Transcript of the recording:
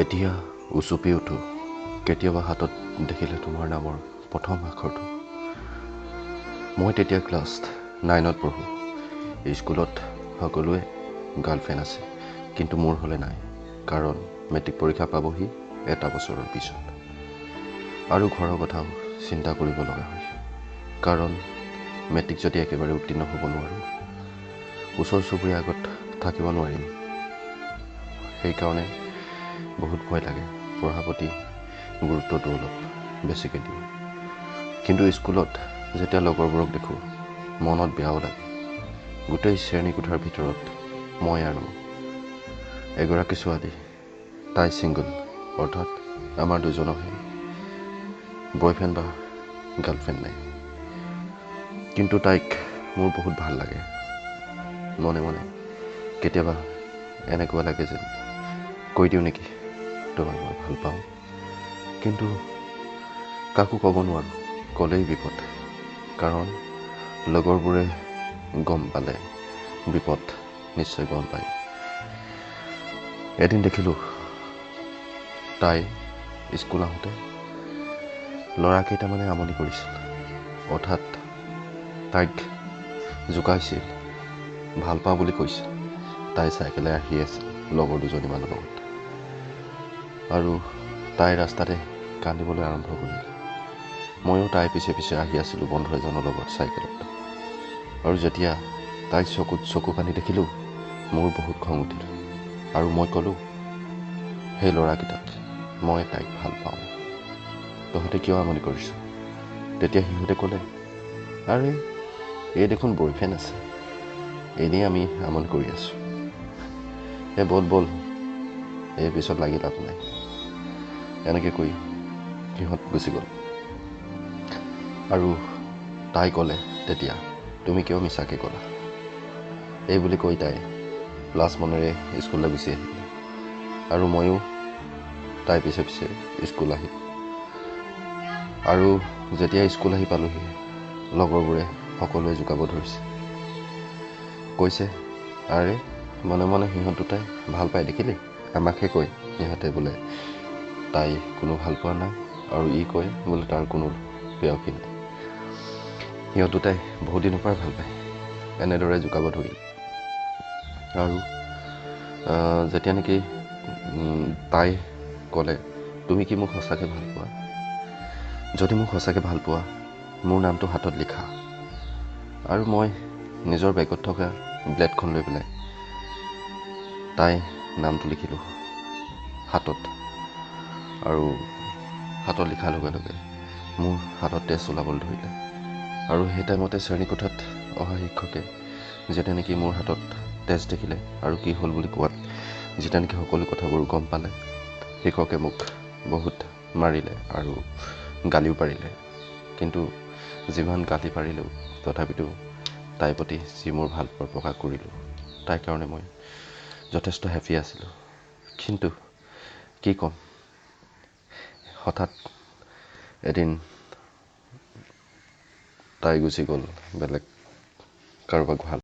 যেতিয়া উচুপি উঠো কেতিয়াবা হাতত দেখিলে তোমাৰ নামৰ প্ৰথম আখৰটো। মই তেতিয়া ক্লাছ 9ত পঢ়োঁ। স্কুলত সকলোৱে গাৰ্লফ্ৰেণ্ড আছে, কিন্তু মোৰ হ'লে নাই, কাৰণ মেট্ৰিক পৰীক্ষা পাবহি এটা বছৰৰ পিছত। আৰু ঘৰৰ কথাও চিন্তা কৰিব লগা হয়, কাৰণ মেট্ৰিক যদি একেবাৰে উত্তীৰ্ণ হ'ব নোৱাৰোঁ, ওচৰ চুবুৰীয়াৰ আগত থাকিব নোৱাৰিম। সেইকাৰণে বহুত ভয় লাগে, পঢ়াৰ প্ৰতি গুৰুত্বটো অলপ বেছিকৈ দিওঁ। কিন্তু স্কুলত যেতিয়া লগৰবোৰক দেখোঁ মনত বেয়াও লাগে। গোটেই শ্ৰেণীকোঠাৰ ভিতৰত মই আৰু এগৰাকী ছোৱালী, তাই ছিংগল, অৰ্থাৎ আমাৰ দুজনৰহে বয়ফ্ৰেণ্ড বা গাৰ্লফ্ৰেণ্ড নাই। কিন্তু তাইক মোৰ বহুত ভাল লাগে। মনে মনে কেতিয়াবা এনেকুৱা লাগে যেন কৈ দিওঁ নেকি, তোমাক মই ভাল পাওঁ, কিন্তু কাকো ক'ব নোৱাৰোঁ, ক'লেই বিপদ। কাৰণ লগৰবোৰে গম পালে বিপদ নিশ্চয় গম পায়। এদিন দেখিলোঁ তাই স্কুল আহোঁতে ল'ৰা কেইটামানে আমনি কৰিছিল, অৰ্থাৎ তাইক জোকাইছিল, ভাল পাওঁ বুলি কৈছিল। তাই চাইকেলে আহি আছিল লগৰ দুজনীমানৰ লগত, আৰু তাই ৰাস্তাতে কান্দিবলৈ আৰম্ভ কৰিলে। ময়ো তাইৰ পিছে পিছে আহি আছিলোঁ বন্ধু এজনৰ লগত চাইকেলত, আৰু যেতিয়া তাইৰ চকুত চকু পানী দেখিলোঁ মোৰ বহুত খং উঠিল, আৰু মই ক'লোঁ সেই ল'ৰাকেইটাক মই তাইক ভাল পাওঁ, তহঁতে কিয় আমনি কৰিছ? তেতিয়া সিহঁতে ক'লে, আৰে এই দেখোন বয়ফ্ৰেণ্ড আছে, এনেই আমি আমনি কৰি আছোঁ, বল বল, এই পিছত লাগি লাভ নাই। এনেকৈ কৈ সিহঁত গুচি গ'ল। আৰু তাই ক'লে তেতিয়া, তুমি কিয় মিছাকৈ ক'লা? এই বুলি কৈ তাই লাজ মনেৰে স্কুললৈ গুচি আহিলে, আৰু ময়ো তাইৰ পিছে পিছে স্কুল আহিলোঁ। আৰু যেতিয়া স্কুল আহি পালোঁহি, লগৰবোৰে সকলোৱে জোকাব ধৰিছে, কৈছে, আৰে মনে মনে সিহঁত দুটাই ভাল পাই দেখিলি, আমাকহে কয় সিহঁতে বোলে তাই কোনো ভাল পোৱা নাই, আৰু ই কয় বোলে তাৰ কোনো প্ৰেয়সী নাই। সিহঁত দুটাই বহুত দিনৰ পৰাই ভাল পায়, এনেদৰে জোকাব ধৰিলে। আৰু যেতিয়া নেকি তাই ক'লে, তুমি কি মোক সঁচাকৈ ভাল পোৱা? যদি মোক সঁচাকৈ ভাল পোৱা, মোৰ নামটো হাতত লিখা। আৰু মই নিজৰ বেগত থকা ব্লেডখন লৈ পেলাই তাই নামটো লিখিলোঁ হাতত, আৰু হাতত লিখাৰ লগে লগে মোৰ হাতত তেজ ওলাবলৈ ধৰিলে। আৰু সেই টাইমতে শ্ৰেণীকোঠাত অহা শিক্ষকে যেতিয়া নেকি মোৰ হাতত তেজ দেখিলে আৰু কি হ'ল বুলি কোৱাত যেতিয়া নেকি সকলো কথাবোৰ গম পালে, শিক্ষকে মোক বহুত মাৰিলে আৰু গালিও পাৰিলে। কিন্তু যিমান গালি পাৰিলেও তথাপিতো তাইৰ প্ৰতি যি মোৰ ভাল পোৱা প্ৰকাশ কৰিলোঁ, তাইৰ কাৰণে মই যথেষ্ট হেপী আছিলোঁ। কিন্তু কি ক'ম, হঠাৎ এদিন তাই গুচি গ'ল বেলেগ কাৰোবাক ভাল